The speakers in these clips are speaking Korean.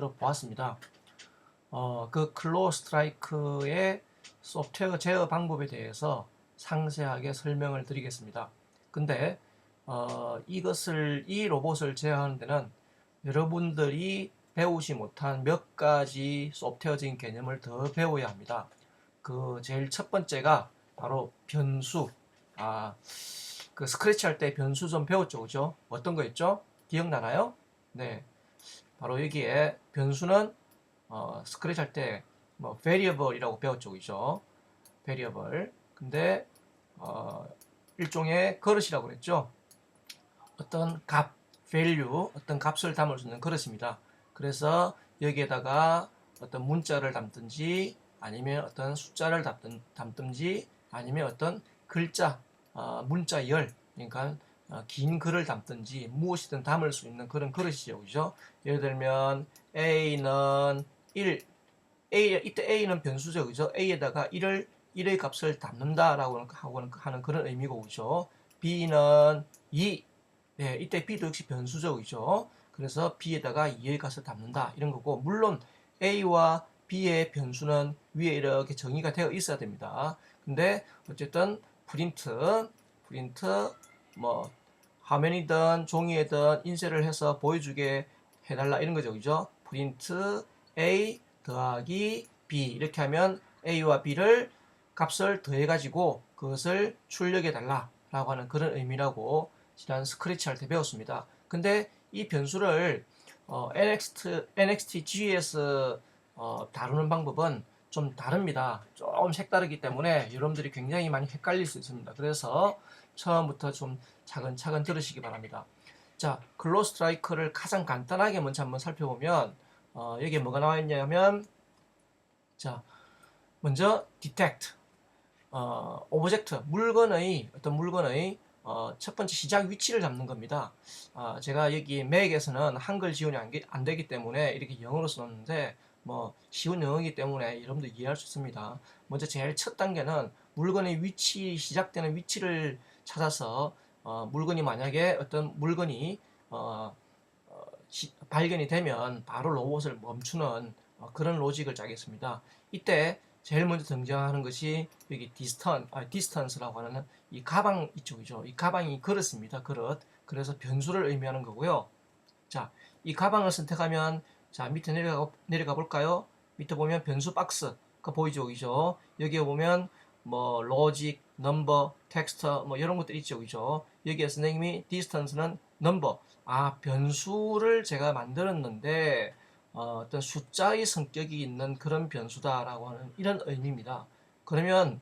만들어 보았습니다. 그 클로우 스트라이크의 소프트웨어 제어 방법에 대해서 상세하게 설명을 드리겠습니다. 근데 이 로봇을 제어하는 데는 여러분들이 배우지 못한 몇 가지 소프트웨어적인 개념을 더 배워야 합니다. 그 제일 첫 번째가 바로 변수. 그 스크래치 할 때 변수 좀 배웠죠, 그죠? 어떤 거였죠? 기억나나요? 네, 바로 여기에 변수는 스크래치 할 때 뭐 variable이라고 배웠죠, 그죠? variable. 근데 일종의 그릇이라고 그랬죠. 어떤 값, value, 어떤 값을 담을 수 있는 그릇입니다. 그래서 여기에다가 어떤 문자를 담든지 아니면 어떤 숫자를 담든지 아니면 어떤 글자, 문자열, 그러니까 긴 글을 담든지 무엇이든 담을 수 있는 그런 그릇이죠. 그죠? 예를 들면 A는 1, 이때 A는 변수죠. 그죠? A에다가 1의 값을 담는다라고 하는 그런 의미고, 그죠? B는 2, 네, 이때 B도 역시 변수죠. 그죠? 그래서 B에다가 2의 값을 담는다. 이런 거고, 물론 A와 B의 변수는 위에 이렇게 정의가 되어 있어야 됩니다. 근데 어쨌든 프린트, 뭐, 화면이든 종이에든 인쇄를 해서 보여주게 해달라. 이런 거죠. 그죠? 프린트 A 더하기 B. 이렇게 하면 A와 B를 값을 더해가지고 그것을 출력해달라. 라고 하는 그런 의미라고 지난 스크래치 할 때 배웠습니다. 근데 이 변수를 NXT.js 다루는 방법은 좀 다릅니다. 좀 색다르기 때문에 여러분들이 굉장히 많이 헷갈릴 수 있습니다. 그래서 처음부터 좀 차근차근 들으시기 바랍니다. 자, 클로우 스트라이크를 가장 간단하게 먼저 한번 살펴보면 여기에 뭐가 나와 있냐면, 자, 먼저 detect, 오브젝트, 어떤 물건의 첫 번째 시작 위치를 잡는 겁니다. 제가 여기 맥에서는 한글 지원이 안 되기 때문에 이렇게 영어로 썼는데, 뭐 쉬운 영어이기 때문에 여러분들 이해할 수 있습니다. 먼저 제일 첫 단계는 물건의 시작되는 위치를 찾아서 물건이 만약에 어떤 물건이 발견이 되면 바로 로봇을 멈추는 그런 로직을 짜겠습니다. 이때 제일 먼저 등장하는 것이 여기 디스턴스라고 하는 이 가방 이쪽이죠. 이 가방이 그릇입니다. 그릇. 그래서 변수를 의미하는 거고요. 자, 이 가방을 선택하면, 자, 밑에 내려가 볼까요? 밑에 보면 변수 박스가 보이죠, 그죠? 여기에 보면 뭐 로직, 넘버, 텍스터 뭐 이런 것들 있죠, 그죠? 여기에 선생님이 디스턴스는 넘버, 변수를 제가 만들었는데 어떤 숫자의 성격이 있는 그런 변수다라고 하는 이런 의미입니다. 그러면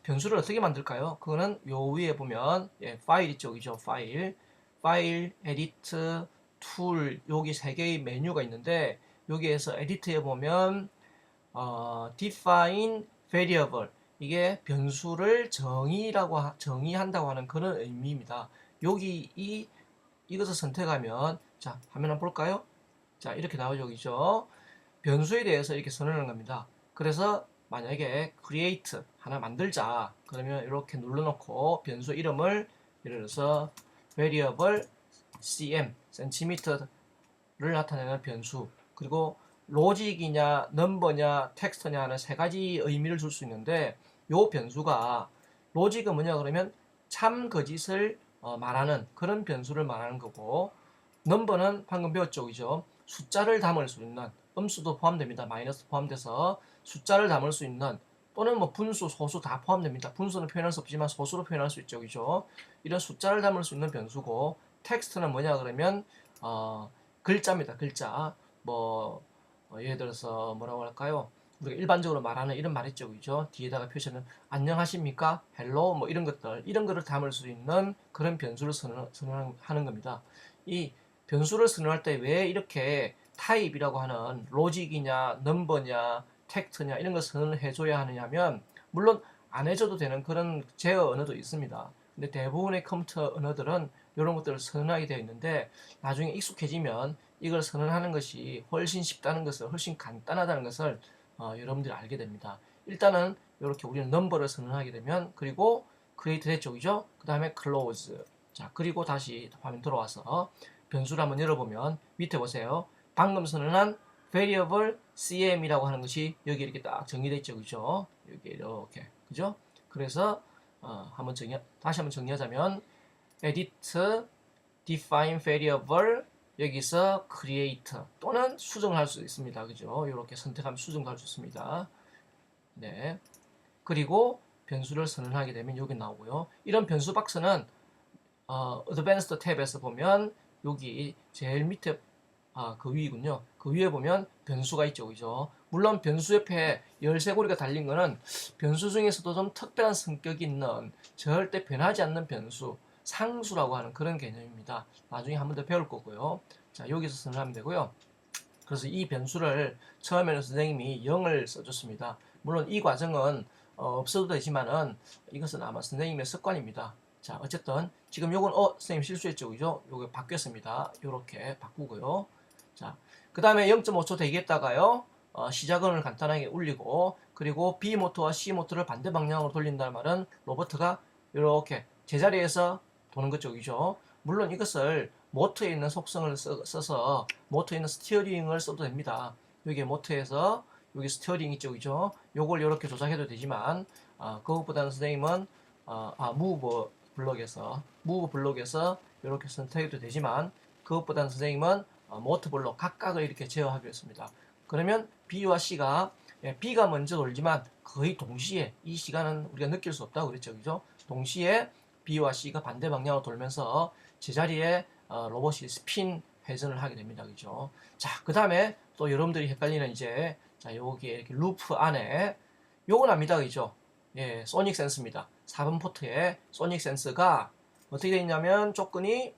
변수를 어떻게 만들까요? 그거는 요 위에 보면 파일 있죠, 그죠? 파일, 에디트, 툴, 여기 세 개의 메뉴가 있는데, 여기에서 에디트에 보면 define variable, 이게 변수를 정의한다고 하는 그런 의미입니다. 여기 이것을 선택하면, 자, 화면 한번 볼까요? 자, 이렇게 나오죠, 그죠? 변수에 대해서 이렇게 선언하는 겁니다. 그래서 만약에 create 하나 만들자, 그러면 이렇게 눌러놓고 변수 이름을 예를 들어서 variable cm를 나타내는 변수, 그리고 로직이냐 넘버냐 텍스트냐 하는 세 가지 의미를 줄 수 있는데, 요 변수가 로직은 뭐냐 그러면 참 거짓을 말하는 그런 변수를 말하는 거고, 넘버는 방금 배웠죠, 그죠? 숫자를 담을 수 있는, 음수도 포함됩니다. 마이너스 포함돼서 숫자를 담을 수 있는, 또는 뭐 분수, 소수 다 포함됩니다. 분수는 표현할 수 없지만 소수로 표현할 수 있죠, 그죠? 이런 숫자를 담을 수 있는 변수고, 텍스트는 뭐냐 그러면 글자입니다. 글자. 뭐 예를 들어서 뭐라고 할까요? 우리가 일반적으로 말하는 이런 말 있죠, 그죠? 뒤에다가 표시는 안녕하십니까, 헬로, 뭐 이런 거를 담을 수 있는 그런 변수를 선언하는 겁니다. 이 변수를 선언할 때 왜 이렇게 타입이라고 하는 로직이냐, 넘버냐, 텍스트냐 이런 걸 선언해줘야 하느냐면, 물론 안 해줘도 되는 그런 제어 언어도 있습니다. 근데 대부분의 컴퓨터 언어들은 이런 것들을 선언하게 되어 있는데, 나중에 익숙해지면 이걸 선언하는 것이 훨씬 쉽다는 것을, 훨씬 간단하다는 것을 여러분들이 알게 됩니다. 일단은 이렇게 우리는 넘버를 선언하게 되면, 그리고 create 됐죠, 그죠? 그 다음에 close. 자, 그리고 다시 화면 들어와서 변수를 한번 열어보면 밑에 보세요. 방금 선언한 variable cm이라고 하는 것이 여기 이렇게 딱 정리되어 있죠. 그죠? 여기 이렇게. 그죠? 그래서 다시 한번 정리하자면 edit define variable 여기서 create 또는 수정을 할 수 있습니다. 그죠? 이렇게 선택하면 수정도 할 수 있습니다. 네. 그리고 변수를 선언하게 되면 여기 나오고요. 이런 변수 박스는 Advanced 탭에서 보면 여기 제일 밑에 그 위이군요. 그 위에 보면 변수가 있죠. 그죠? 물론 변수 옆에 열쇠고리가 달린 거는 변수 중에서도 좀 특별한 성격이 있는 절대 변하지 않는 변수, 상수라고 하는 그런 개념입니다. 나중에 한 번 더 배울 거고요. 자, 여기서 선언하면 되고요. 그래서 이 변수를 처음에는 선생님이 0을 써줬습니다. 물론 이 과정은 없어도 되지만은 이것은 아마 선생님의 습관입니다. 자, 어쨌든 지금 요건 선생님 실수했죠. 그죠? 요거 바뀌었습니다. 요렇게 바꾸고요. 자, 그 다음에 0.5초 대기했다가요. 시작원을 간단하게 울리고 그리고 B 모터와 C 모터를 반대 방향으로 돌린다는 말은 로버트가 이렇게 제자리에서 도는 거죠. 그죠? 물론 이것을 모터에 있는 속성을 써서 모터에 있는 스티어링을 써도 됩니다. 여기 모터에서 여기 스티어링 있죠. 그죠? 요걸 이렇게 조작해도 되지만 그것보다는 선생님은 무브 블록에서 이렇게 선택해도 되지만 그것보다는 선생님은 모터 블록 각각을 이렇게 제어하기로 했습니다. 그러면 B와 C가 B가 먼저 돌지만 거의 동시에 이 시간은 우리가 느낄 수 없다고 그랬죠. 그죠? 동시에 B와 C가 반대 방향으로 돌면서 제자리에 로봇이 스핀 회전을 하게 됩니다. 그죠? 자, 그 다음에 또 여러분들이 헷갈리는 이제 자, 여기에 이렇게 루프 안에 요건 압니다. 그죠? 예, 소닉 센스입니다. 4번 포트에 소닉 센스가 어떻게 되어 있냐면 조건이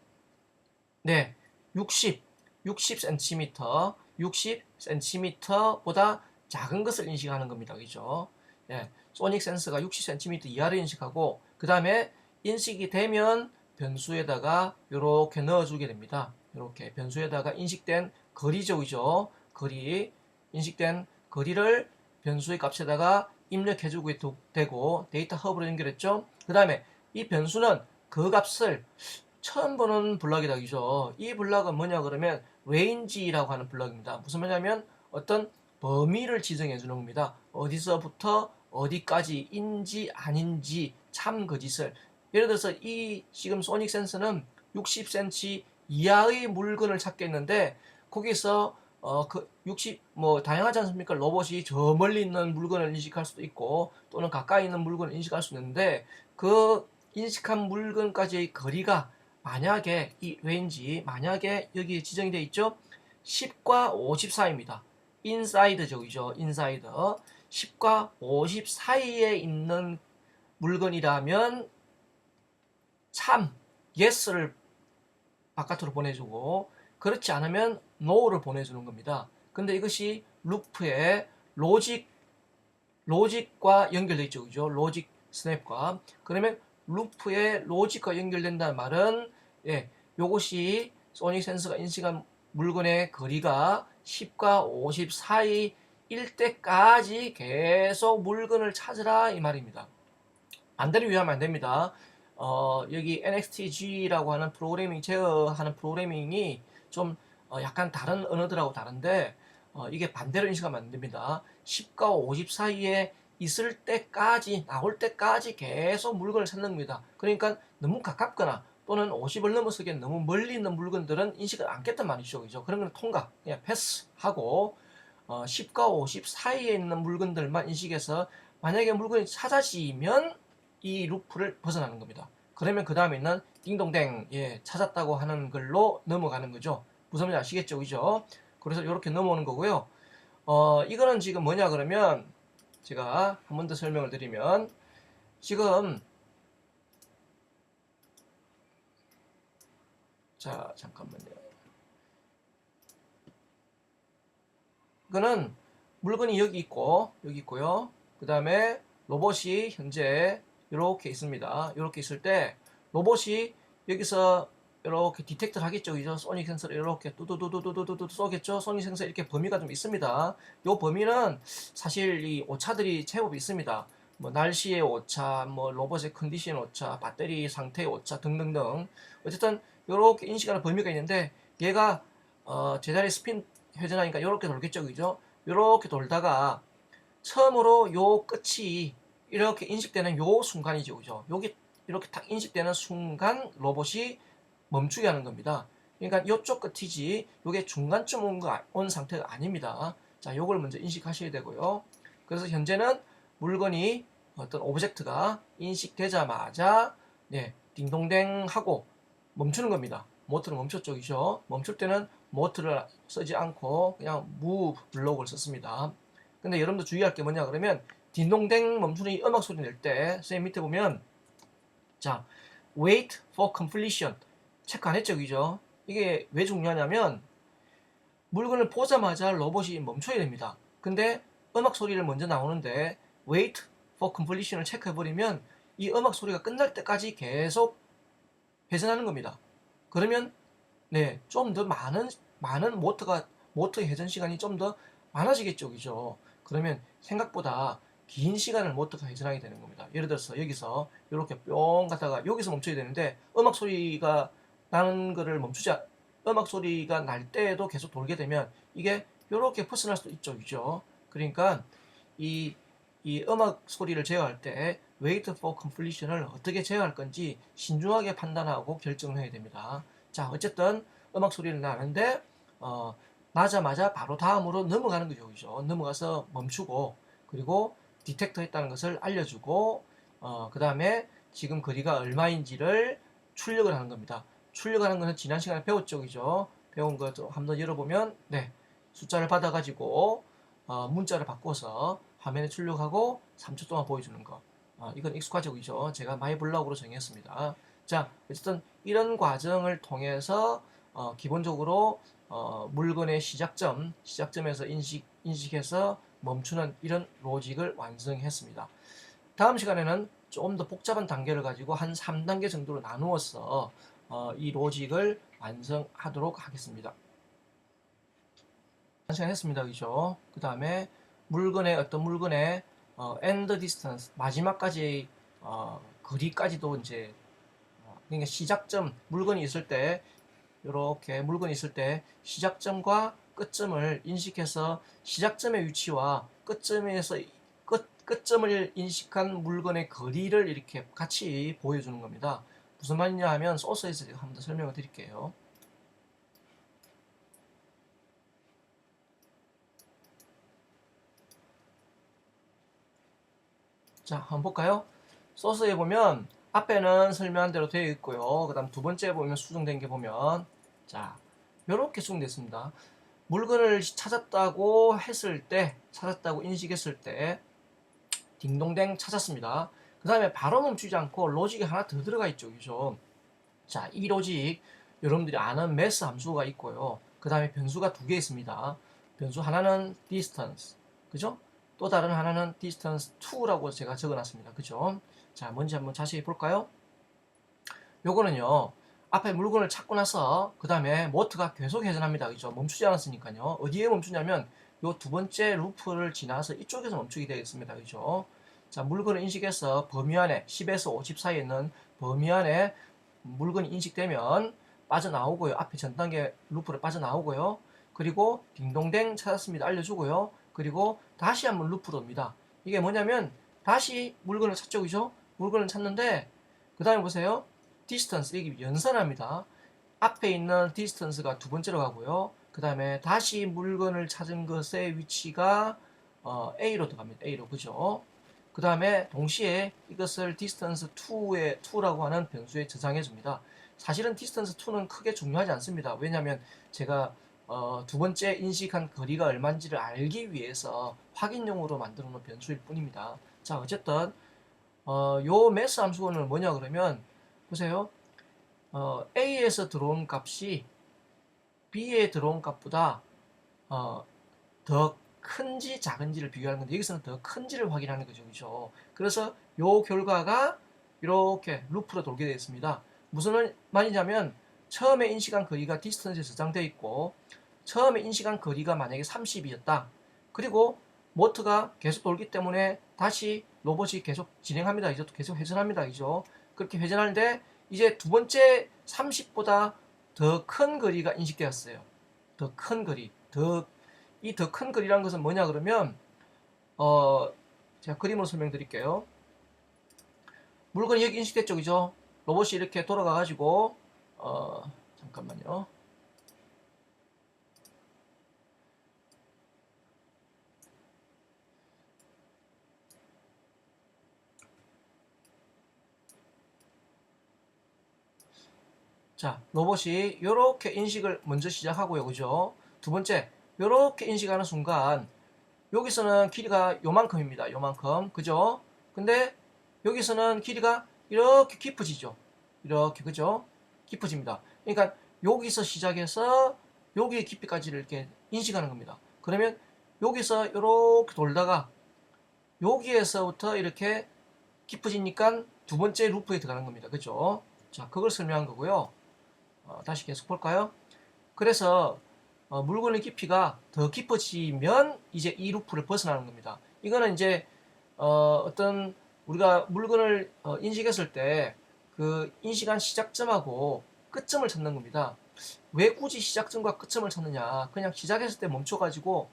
네, 60cm, 60cm보다 작은 것을 인식하는 겁니다. 그죠? 예, 소닉 센서가 60cm 이하를 인식하고 그 다음에 인식이 되면 변수에다가 이렇게 넣어주게 됩니다. 이렇게 변수에다가 인식된 거리죠. 그죠? 거리, 인식된 거리를 변수의 값에다가 입력해주고 되고 데이터 허브로 연결했죠. 그 다음에 이 변수는 그 값을 처음 보는 블럭이다. 그죠? 이 블럭은 뭐냐 그러면 range라고 하는 블럭입니다. 무슨 말이냐면 어떤 범위를 지정해 주는 겁니다. 어디서부터 어디까지인지 아닌지 참 거짓을. 예를 들어서 이 지금 소닉 센서는 60cm 이하의 물건을 찾겠는데 거기서 그 60 뭐 다양하지 않습니까? 로봇이 저 멀리 있는 물건을 인식할 수도 있고 또는 가까이 있는 물건을 인식할 수 있는데 그 인식한 물건까지의 거리가 만약에 이 레인지 만약에 여기 지정이 되어 있죠. 10과 50 사이입니다. 인사이드죠. 그죠? 인사이드. 10과 50 사이에 있는 물건이라면 참 yes를 바깥으로 보내주고 그렇지 않으면 no를 보내주는 겁니다. 근데 이것이 루프의 로직과 연결되어 있죠. 그죠? 로직 스냅과. 그러면 루프의 로직과 연결된다는 말은 요것이 소닉 센서가 인식한 물건의 거리가 10과 50 사이일 때까지 계속 물건을 찾으라 이 말입니다. 반대로 이해하면 안 됩니다. 여기 NXTG라고 하는 프로그래밍 제어하는 프로그래밍이 좀 약간 다른 언어들하고 다른데 이게 반대로 인식하면 안 됩니다. 10과 50 사이에 있을 때까지 나올 때까지 계속 물건을 찾는 겁니다. 그러니까 너무 가깝거나 또는 50을 넘어서기엔 너무 멀리 있는 물건들은 인식을 않겠단 말이죠. 그죠? 그런 건 통과 그냥 패스하고 10과 50 사이에 있는 물건들만 인식해서 만약에 물건이 찾아지면 이 루프를 벗어나는 겁니다. 그러면 그 다음에는 띵동댕 찾았다고 하는 걸로 넘어가는 거죠. 무슨 말인지 아시겠죠? 그죠? 그래서 이렇게 넘어오는 거고요. 이거는 지금 뭐냐 그러면 제가 한 번 더 설명을 드리면 지금 자 잠깐만요. 이거는 물건이 여기 있고 여기 있고요. 그 다음에 로봇이 현재 이렇게 있습니다. 이렇게 있을 때 로봇이 여기서 이렇게 디텍트를 하겠죠. 그죠? 소닉 센서를 이렇게 뚜두두두두두두 쏘겠죠. 소닉 센서 이렇게 범위가 좀 있습니다. 이 범위는 사실 이 오차들이 제법 있습니다. 뭐 날씨의 오차, 뭐 로봇의 컨디션 오차, 배터리 상태의 오차 등등등. 어쨌든 이렇게 인식하는 범위가 있는데 얘가 제자리 스핀 회전하니까 이렇게 돌겠죠, 그죠? 이렇게 돌다가 처음으로 요 끝이 이렇게 인식되는 요 순간이죠, 그죠? 여기 이렇게 딱 인식되는 순간 로봇이 멈추게 하는 겁니다. 그러니까 이쪽 끝이지 요게 중간쯤 온 상태가 아닙니다. 자, 요걸 먼저 인식하셔야 되고요. 그래서 현재는 물건이 어떤 오브젝트가 인식되자마자 네, 딩동댕 하고 멈추는 겁니다. 모터는 멈췄죠, 그죠? 멈출 때는 모터를 쓰지 않고 그냥 move 블록을 썼습니다. 근데 여러분들 주의할 게 뭐냐 그러면 딩동댕 멈추는 이 음악 소리 낼 때 선생님 밑에 보면 자, wait for completion 체크 안 했죠, 그죠? 이게 왜 중요하냐면 물건을 보자마자 로봇이 멈춰야 됩니다. 근데 음악 소리를 먼저 나오는데 wait for completion을 체크해버리면 이 음악 소리가 끝날 때까지 계속 회전하는 겁니다. 그러면 네, 좀 더 많은 모터의 회전 시간이 좀 더 많아지겠죠, 그죠? 그러면 생각보다 긴 시간을 모터가 회전하게 되는 겁니다. 예를 들어서 여기서 이렇게 뿅 가다가 여기서 멈춰야 되는데 음악 소리가 나는 거를 음악 소리가 날 때에도 계속 돌게 되면 이게 이렇게 퍼스날 수도 있죠, 그죠? 그러니까 이, 이 음악 소리를 제어할 때 wait for completion을 어떻게 제어할 건지 신중하게 판단하고 결정을 해야 됩니다. 자, 어쨌든 음악 소리를 나는데 나자마자 바로 다음으로 넘어가는 거죠, 그죠? 넘어가서 멈추고 그리고 디텍터 했다는 것을 알려주고 그 다음에 지금 거리가 얼마인지를 출력을 하는 겁니다. 출력하는 것은 지난 시간에 배웠죠, 그죠? 배운 거 한번 열어보면 네, 숫자를 받아가지고 문자를 바꿔서 화면에 출력하고 3초 동안 보여주는 거. 이건 익숙하죠, 그죠? 제가 마이블로그로 정했습니다. 자, 어쨌든 이런 과정을 통해서 기본적으로 물건의 시작점에서 인식해서 멈추는 이런 로직을 완성했습니다. 다음 시간에는 좀 더 복잡한 단계를 가지고 한 3단계 정도로 나누어서 이 로직을 완성하도록 하겠습니다. 한 시간 했습니다, 그죠? 그 다음에 어떤 물건의 end distance 마지막까지 거리까지도 이제 그러니까 시작점 물건이 있을 때 이렇게 물건이 있을 때 시작점과 끝점을 인식해서 시작점의 위치와 끝점을 인식한 물건의 거리를 이렇게 같이 보여주는 겁니다. 무슨 말이냐 하면 소스에서 제가 한번 더 설명을 드릴게요. 자, 한번 볼까요? 소스에 보면 앞에는 설명한 대로 되어 있고요. 그 다음 두 번째 보면 수정된 게 보면 자, 이렇게 수정됐습니다. 물건을 찾았다고 인식했을 때 딩동댕 찾았습니다. 그 다음에 바로 멈추지 않고 로직이 하나 더 들어가 있죠, 그죠? 자, 이 로직 여러분들이 아는 매스 함수가 있고요. 그 다음에 변수가 두 개 있습니다. 변수 하나는 distance, 그죠? 또 다른 하나는 distance 2라고 제가 적어놨습니다. 그죠? 자, 뭔지 한번 자세히 볼까요? 요거는요, 앞에 물건을 찾고 나서 그 다음에 모터가 계속 회전합니다. 그죠? 멈추지 않았으니까요. 어디에 멈추냐면 요 두 번째 루프를 지나서 이쪽에서 멈추게 되겠습니다. 그죠? 자, 물건을 인식해서 범위 안에 10에서 50 사이에 있는 범위 안에 물건이 인식되면 빠져나오고요. 앞에 전 단계 루프를 빠져나오고요. 그리고 딩동댕 찾았습니다. 알려주고요. 그리고 다시 한번 루프로 옵니다. 이게 뭐냐면 다시 물건을 찾죠, 그죠? 물건을 찾는데 그 다음에 보세요. 디스턴스, 이게 연산합니다. 앞에 있는 디스턴스가 두 번째로 가고요. 그 다음에 다시 물건을 찾은 것의 위치가 A로 들어갑니다. A로, 그죠? 그 다음에 동시에 이것을 distance 2라고 하는 변수에 저장해 줍니다. 사실은 distance 2는 크게 중요하지 않습니다. 왜냐하면 제가 두 번째 인식한 거리가 얼마인지를 알기 위해서 확인용으로 만들어 놓은 변수일 뿐입니다. 자, 어쨌든 요 매스 함수는 뭐냐 그러면 보세요. A에서 들어온 값이 B에 들어온 값보다 더 큰지 작은지를 비교하는 건데 여기서는 더 큰지를 확인하는 거죠, 그죠? 그래서 요 결과가 이렇게 루프로 돌게 되어 있습니다. 무슨 말이냐면 처음에 인식한 거리가 디스턴스에 저장되어 있고 처음에 인식한 거리가 만약에 30이었다. 그리고 모터가 계속 돌기 때문에 다시 로봇이 계속 진행합니다. 이제 계속 회전합니다. 그죠? 그렇게 회전하는데 이제 두 번째 30보다 더 큰 거리가 인식되었어요. 더 큰 거리. 이 더 큰 글이라는 것은 뭐냐 그러면 제가 그림으로 설명드릴게요. 물건이 여기 인식됐죠, 그죠? 로봇이 이렇게 돌아가 가지고 잠깐만요. 자, 로봇이 이렇게 인식을 먼저 시작하고요, 그죠? 두 번째, 이렇게 인식하는 순간 여기서는 길이가 요만큼입니다. 요만큼, 그죠? 근데 여기서는 길이가 이렇게 깊어지죠. 이렇게, 그죠? 깊어집니다. 그러니까 여기서 시작해서 여기의 깊이까지를 이렇게 인식하는 겁니다. 그러면 여기서 이렇게 돌다가 여기에서부터 이렇게 깊어지니까 두 번째 루프에 들어가는 겁니다. 그죠? 자, 그걸 설명한 거고요. 다시 계속 볼까요? 그래서 물건의 깊이가 더 깊어지면 이제 이 루프를 벗어나는 겁니다. 이거는 이제 어떤 우리가 물건을 인식했을 때 그 인식한 시작점하고 끝점을 찾는 겁니다. 왜 굳이 시작점과 끝점을 찾느냐? 그냥 시작했을 때 멈춰가지고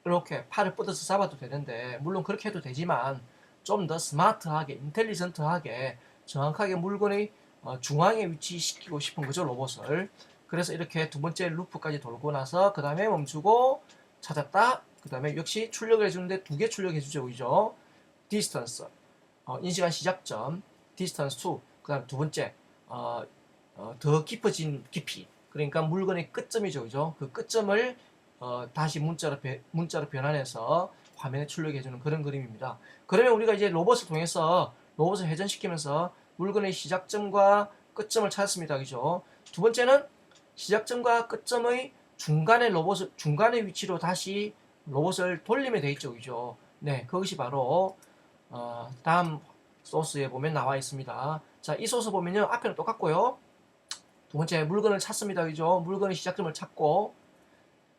이렇게 팔을 뻗어서 잡아도 되는데, 물론 그렇게 해도 되지만 좀 더 스마트하게, 인텔리전트하게 정확하게 물건의 중앙에 위치시키고 싶은 거죠, 로봇을. 그래서 이렇게 두 번째 루프까지 돌고 나서 그 다음에 멈추고 찾았다. 그 다음에 역시 출력을 해주는데 두 개 출력해 주죠, 그죠? 디스턴스, 인식한 시작점, 디스턴스 2. 그 다음 두 번째 더 깊어진 깊이, 그러니까 물건의 끝점이죠, 그죠? 그 끝점을 다시 문자로 변환해서 화면에 출력해주는 그런 그림입니다. 그러면 우리가 이제 로봇을 통해서 로봇을 회전시키면서 물건의 시작점과 끝점을 찾았습니다, 그죠? 두 번째는 시작점과 끝점의 중간의 위치로 다시 로봇을 돌리면 돼 있죠, 그죠? 네, 그것이 바로 다음 소스에 보면 나와 있습니다. 자, 이 소스 보면요, 앞에는 똑같고요. 두 번째 물건을 찾습니다, 그죠? 물건의 시작점을 찾고,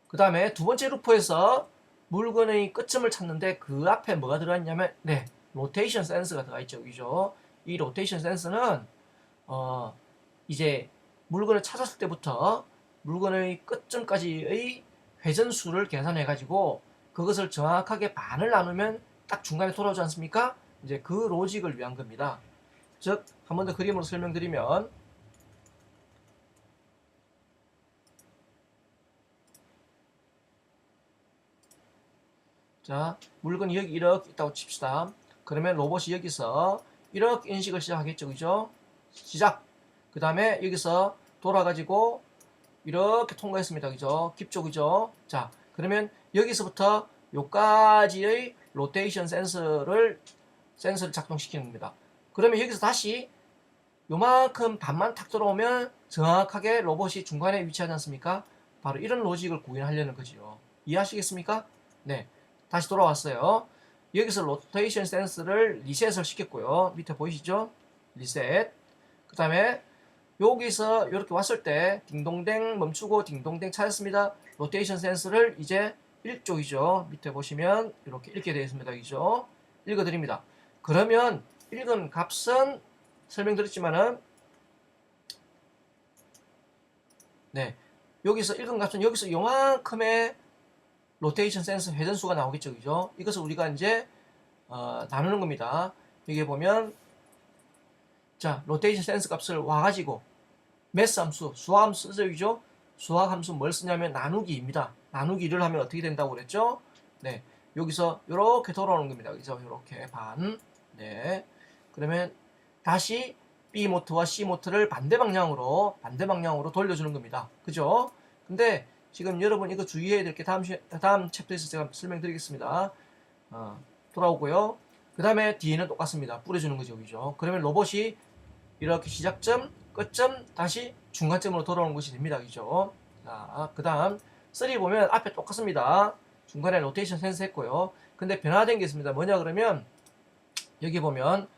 그 다음에 두 번째 루프에서 물건의 끝점을 찾는데 그 앞에 뭐가 들어갔냐면, 네, 로테이션 센스가 들어가 있죠, 그죠? 이 로테이션 센스는 이제 물건을 찾았을 때부터 물건의 끝점까지의 회전수를 계산해 가지고 그것을 정확하게 반을 나누면 딱 중간에 돌아오지 않습니까? 이제 그 로직을 위한 겁니다. 즉, 한 번 더 그림으로 설명드리면, 자, 물건이 여기 이렇게 있다고 칩시다. 그러면 로봇이 여기서 이렇게 인식을 시작하겠죠, 그죠? 시작. 그 다음에 여기서 돌아가지고 이렇게 통과했습니다, 그죠? 깊죠, 그죠? 자, 그러면 여기서부터 요까지의 로테이션 센서를 작동시키는 겁니다. 그러면 여기서 다시 요만큼 반만 탁 들어오면 정확하게 로봇이 중간에 위치하지 않습니까? 바로 이런 로직을 구현하려는 거지요. 이해하시겠습니까? 네. 다시 돌아왔어요. 여기서 로테이션 센스를 리셋을 시켰고요. 밑에 보이시죠? 리셋. 그 다음에 여기서 이렇게 왔을 때 딩동댕 멈추고 딩동댕 찾았습니다. 로테이션 센스를 이제 읽쪽이죠. 밑에 보시면 이렇게 읽게 되어 있습니다. 그죠? 읽어드립니다. 그러면 읽은 값은 설명드렸지만은, 네, 여기서 읽은 값은 여기서 요만큼의 로테이션 센스 회전수가 나오겠죠, 그죠? 이것을 우리가 이제 나누는 겁니다. 여기 보면, 자, 로테이션 센스 값을 와가지고 매스 함수, 수학 함수 쓰죠, 그죠? 수학 함수 뭘 쓰냐면 나누기입니다. 나누기를 하면 어떻게 된다고 그랬죠? 네, 여기서 이렇게 돌아오는 겁니다, 그죠? 이렇게 반. 네, 그러면 다시 B 모트와 C 모트를 반대 방향으로 돌려주는 겁니다, 그죠? 근데 지금 여러분 이거 주의해야 될 게 다음 챕터에서 제가 설명드리겠습니다. 돌아오고요. 그 다음에 D는 똑같습니다. 뿌려주는 거죠, 그죠? 그러면 로봇이 이렇게 시작점, 끝점, 다시 중간점으로 돌아오는 것이 됩니다, 그죠? 자, 그 다음 3 보면 앞에 똑같습니다. 중간에 로테이션 센스 했고요. 근데 변화된 게 있습니다. 뭐냐 그러면 여기 보면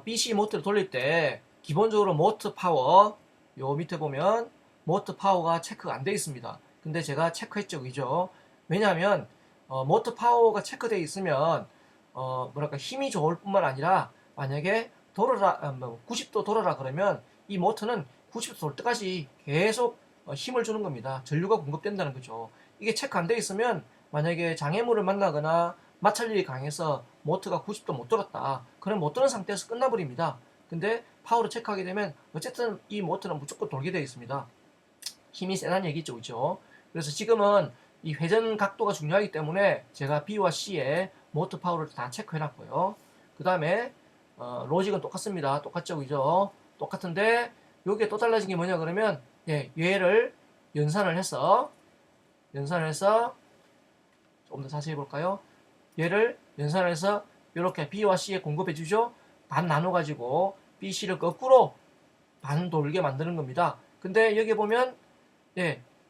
BC 모터를 돌릴 때 기본적으로 모터 파워, 요 밑에 보면 모터 파워가 체크가 안 되어 있습니다. 근데 제가 체크했죠, 그죠? 왜냐하면 모터 파워가 체크되어 있으면 뭐랄까 힘이 좋을 뿐만 아니라 만약에 돌아라 90도 돌아라 그러면 이 모터는 90도 돌 때까지 계속 힘을 주는 겁니다. 전류가 공급된다는 거죠. 이게 체크 안 돼 있으면 만약에 장애물을 만나거나 마찰력이 강해서 모터가 90도 못 돌았다. 그럼 못 도는 상태에서 끝나버립니다. 근데 파워로 체크하게 되면 어쨌든 이 모터는 무조건 돌게 되어 있습니다. 힘이 세다는 얘기죠, 그죠? 그래서 지금은 이 회전 각도가 중요하기 때문에 제가 B와 C에 모터 파워를 다 체크해놨고요. 그 다음에 로직은 똑같습니다. 똑같죠, 그죠? 똑같은데 여기에 또 달라진 게 뭐냐 그러면 얘를 연산을 해서 조금 더 자세히 볼까요? 얘를 연산을 해서 이렇게 B와 C에 공급해 주죠. 반 나눠 가지고 B, C를 거꾸로 반 돌게 만드는 겁니다. 근데 여기 보면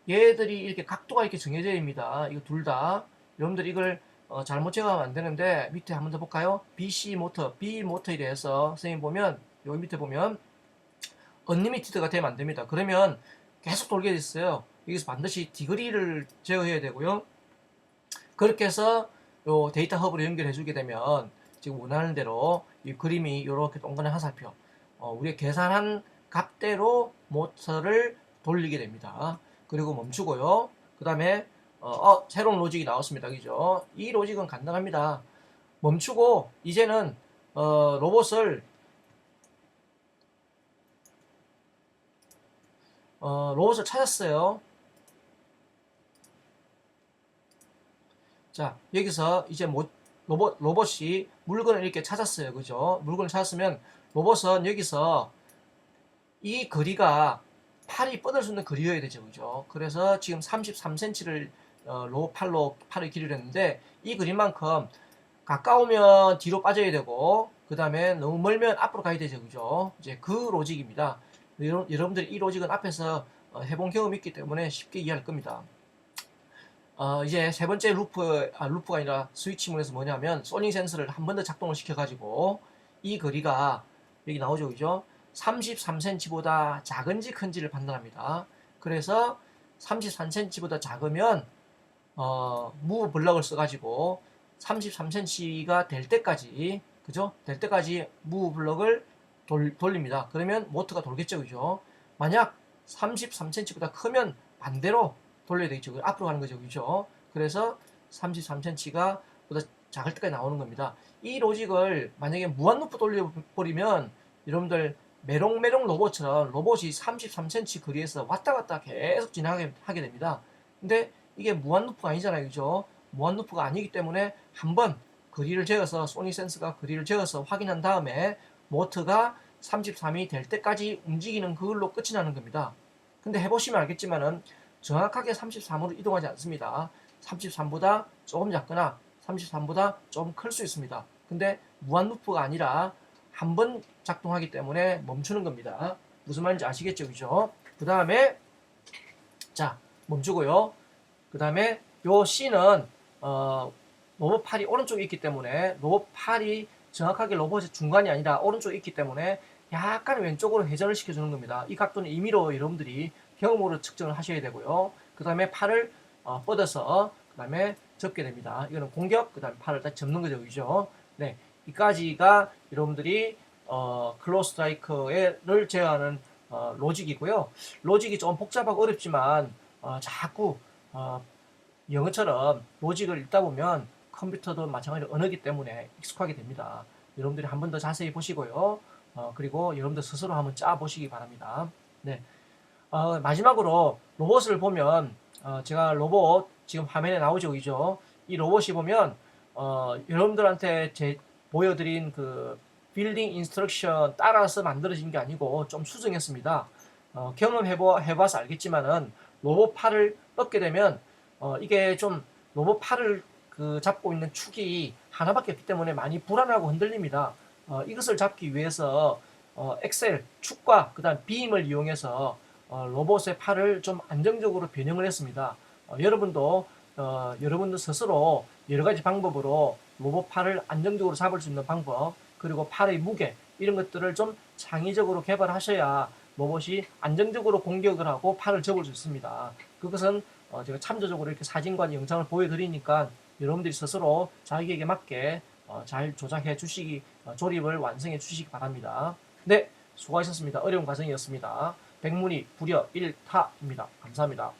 얘들이 이렇게 각도가 이렇게 정해져 있습니다. 이거 둘 다. 여러분들 이걸 잘못 제거하면 안 되는데 밑에 한번 더 볼까요? BC 모터, B 모터에 대해서 선생님 보면 여기 밑에 보면 언리미티드가 되면 안 됩니다. 그러면 계속 돌게 됐어요. 여기서 반드시 디그리를 제어해야 되고요. 그렇게 해서 요 데이터 허브로 연결해 주게 되면 지금 원하는 대로 이 그림이 이렇게 동그란 화살표 우리가 계산한 값대로 모터를 돌리게 됩니다. 그리고 멈추고요. 그 다음에 새로운 로직이 나왔습니다. 그죠? 이 로직은 간단합니다. 멈추고 이제는 로봇을 찾았어요. 자, 여기서 이제 로봇이 물건을 이렇게 찾았어요. 그죠? 물건을 찾았으면 로봇은 여기서 이 거리가 팔이 뻗을 수 있는 거리여야 되죠. 그죠? 그래서 지금 33cm를 팔의 길이를 했는데 이 거리만큼 가까우면 뒤로 빠져야 되고 그 다음에 너무 멀면 앞으로 가야 되죠. 그죠? 이제 그 로직입니다. 여러분들이 이 로직은 앞에서 해본 경험이 있기 때문에 쉽게 이해할 겁니다. 이제 세 번째 루프가 아니라 스위치문에서 뭐냐면 소닉 센서를 한 번 더 작동을 시켜가지고 이 거리가 여기 나오죠. 그죠? 33cm보다 작은지 큰지를 판단합니다. 그래서 33cm보다 작으면 무브 블럭을 써가지고 33cm가 될 때까지 그죠? 될 때까지 무브 블럭을 돌립니다. 그러면 모터가 돌겠죠. 그죠? 만약 33cm보다 크면 반대로 돌려야 되겠죠. 앞으로 가는 거죠. 그죠? 그래서 33cm가 보다 작을 때까지 나오는 겁니다. 이 로직을 만약에 무한루프 돌려버리면 여러분들 메롱메롱 로봇처럼 로봇이 33cm 거리에서 왔다 갔다 계속 지나가게 됩니다. 근데 이게 무한루프가 아니잖아요. 그죠? 무한루프가 아니기 때문에 한번 거리를 재어서 소닉 센서가 거리를 재어서 확인한 다음에 모터가 33이 될 때까지 움직이는 그걸로 끝이 나는 겁니다. 근데 해보시면 알겠지만은 정확하게 33으로 이동하지 않습니다. 33보다 조금 작거나 33보다 좀 클 수 있습니다. 근데 무한루프가 아니라 한 번 작동하기 때문에 멈추는 겁니다. 무슨 말인지 아시겠죠? 그죠? 그 다음에 자 멈추고요. 그 다음에 요 C는 로봇 팔이 오른쪽에 있기 때문에 로봇 팔이 정확하게 로봇의 중간이 아니라 오른쪽에 있기 때문에 약간 왼쪽으로 회전을 시켜주는 겁니다. 이 각도는 임의로 여러분들이 경험으로 측정을 하셔야 되고요. 그 다음에 팔을 뻗어서 그 다음에 접게 됩니다. 이거는 공격, 그 다음에 팔을 딱 접는 거죠. 그죠? 네, 이까지가 여러분들이 클로스 스트라이크를 제어하는 로직이고요. 로직이 좀 복잡하고 어렵지만 자꾸 영어처럼 로직을 읽다 보면 컴퓨터도 마찬가지로 언어기 때문에 익숙하게 됩니다. 여러분들이 한 번 더 자세히 보시고요. 그리고 여러분들 스스로 한번 짜 보시기 바랍니다. 네. 마지막으로 로봇을 보면 제가 로봇 지금 화면에 나오죠, 그죠? 이 로봇이 보면 여러분들한테 보여드린 그 빌딩 인스트럭션 따라서 만들어진 게 아니고 좀 수정했습니다. 경험해봐서 알겠지만은 로봇 팔을 뻗게 되면 이게 좀 로봇 팔을 잡고 있는 축이 하나밖에 없기 때문에 많이 불안하고 흔들립니다. 이것을 잡기 위해서 엑셀 축과 그 다음 빔을 이용해서 로봇의 팔을 좀 안정적으로 변형을 했습니다. 여러분도 스스로 여러 가지 방법으로 로봇 팔을 안정적으로 잡을 수 있는 방법 그리고 팔의 무게 이런 것들을 좀 창의적으로 개발하셔야 로봇이 안정적으로 공격을 하고 팔을 접을 수 있습니다. 그것은 제가 참조적으로 이렇게 사진과 영상을 보여드리니까 여러분들이 스스로 자기에게 맞게 잘 조작해 주시기 조립을 완성해 주시기 바랍니다. 네, 수고하셨습니다. 어려운 과정이었습니다. 백문이 불여 1타입니다. 감사합니다.